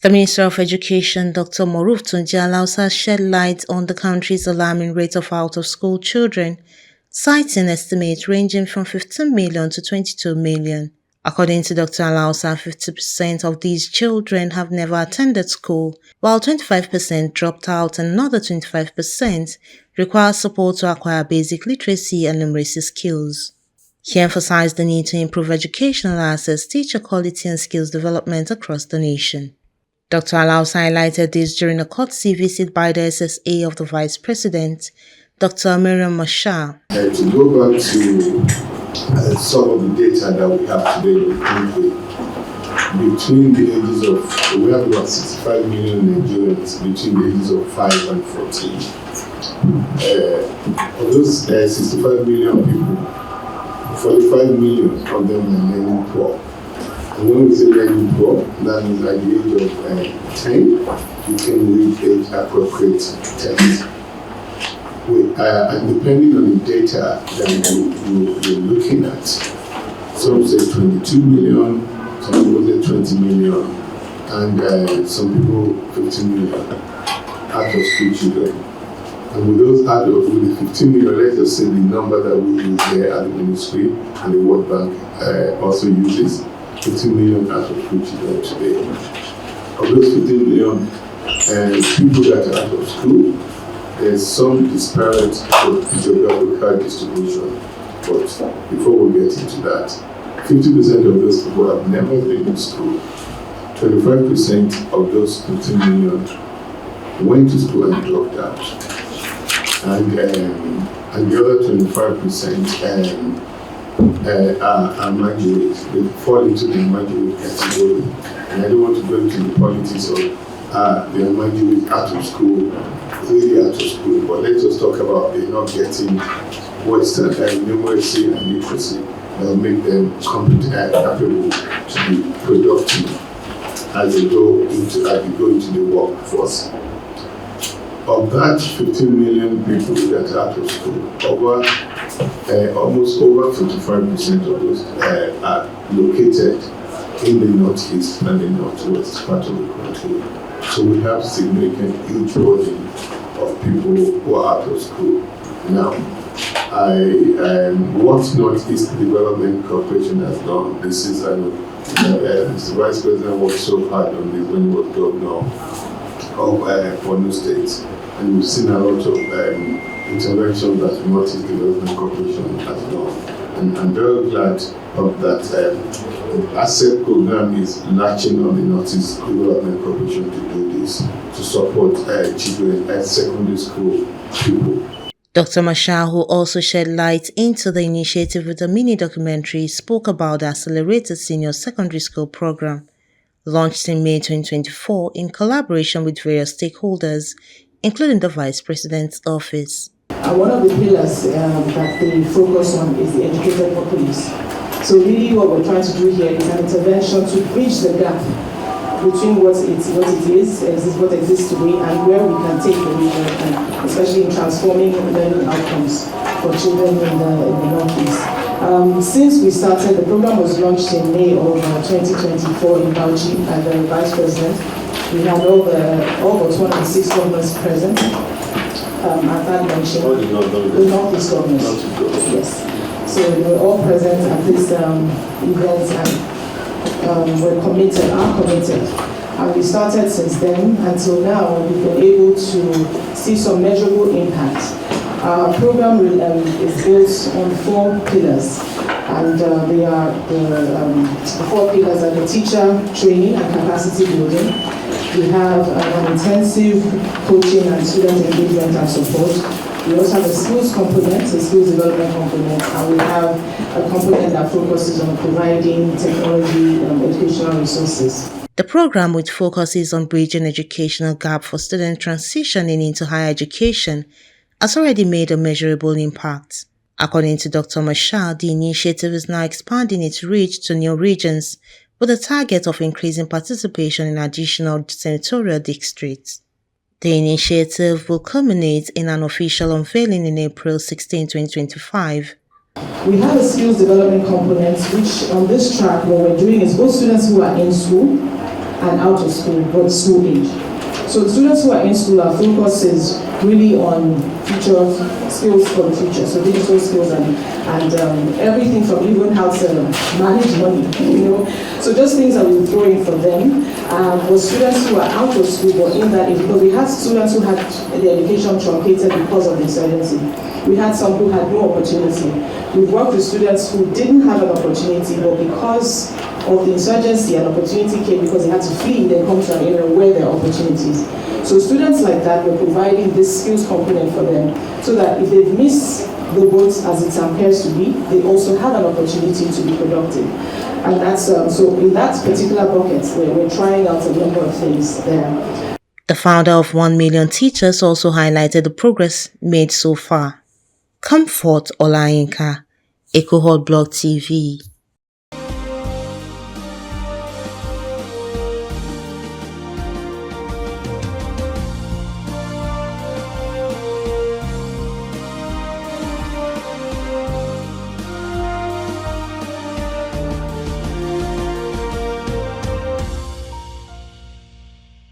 The Minister of Education, Dr. Tunji Alausa, shed light on the country's alarming rate of out-of-school children, citing estimates ranging from 15 million to 22 million. According to Dr. Alausa, 50% of these children have never attended school, while 25% dropped out and another 25% require support to acquire basic literacy and numeracy skills. He emphasized the need to improve educational access, teacher quality and skills development across the nation. Dr. Alausa highlighted this during a courtesy visit by the SSA of the Vice President, Dr. Miriam Mashar. To go back to some of the data that we have today in the country, between the ages of, we have about 65 million Nigerians between the ages of 5 and 14. Of those 65 million people, 45 million of them are learning poor. And when we say learning poor, that means at the age of 10, you can read age-appropriate text. And depending on the data that you're looking at, some say 22 million, some people say 20 million, and some people 15 million out-of-school children. And with those with the 15 million, let's just say the number that we use here at the Ministry and the World Bank also uses, 15 million out-of-school children today. Of those 15 million people that are out of school, there's some disparate geographical distribution. But before we get into that, 50% of those people have never been in school. 25% of those 15 million went to school and dropped out. And the other 25% are graduate. They fall into the graduate category. And I don't want to go into the politics of they are graduate out of school, really out of school. But let's just talk about they're not getting Western numeracy and literacy that will make them competent, capable to be productive as they go into the workforce. Of that 15 million people that are out of school, almost over 55% of those are located in the northeast and the northwest part of the country. So we have significant huge volume of people who are out of school. Now, what Northeast Development Corporation has done, this is, Mr. Vice President worked so hard on this when he was governor of Borno State. And we've seen a lot of intervention that Northeast Development Corporation has done. And I'm very glad of that. The asset program is latching on the Northeast Development Corporation to do this, to support children at secondary school people. Dr. Mashar, who also shed light into the initiative with a mini documentary, spoke about the Accelerated Senior Secondary School program, launched in May 2024 in collaboration with various stakeholders, including the Vice President's office. One of the pillars that they focus on is the educated populace. So really what we're trying to do here is an intervention to bridge the gap between what it is, what exists today, and where we can take the region, and especially in transforming learning outcomes for children in the Northeast. Since we started, the program was launched in May of 2024 in Bauchi by the Vice President. We had all but 206 governors present at that luncheon. The Northeast governors. Yes. So they were all present at this event and are committed. And we started since then until now. We've been able to see some measurable impact. Our program is built on 4 pillars, and they are the 4 pillars are the teacher training and capacity building. We have an intensive coaching and student engagement and support. We also have a skills component, a skills development component, and we have a component that focuses on providing technology and educational resources. The program, which focuses on bridging educational gap for students transitioning into higher education, has already made a measurable impact. According to Dr. Mashar, the initiative is now expanding its reach to new regions with a target of increasing participation in additional senatorial districts. The initiative will culminate in an official unveiling in April 16, 2025. We have a skills development component, which on this track, what we're doing is both students who are in school and out of school, but school age. So the students who are in school, our focus is really on future skills for the future, so digital skills and everything from even how to manage money, So just things that we throw in for them. For students who are out of school but in that age, because we had students who had their education truncated because of the insurgency. We had some who had no opportunity. We've worked with students who didn't have an opportunity, but because of the insurgency, an opportunity came because they had to flee, then come to an area where there are opportunities. So students like that, we're providing this skills component for them, so that if they miss the boat as it appears to be, they also have an opportunity to be productive. And that's, so in that particular bucket, we're trying out a number of things there. The founder of 1 Million Teachers also highlighted the progress made so far. Comfort Olayinka, Ecohot Blog TV.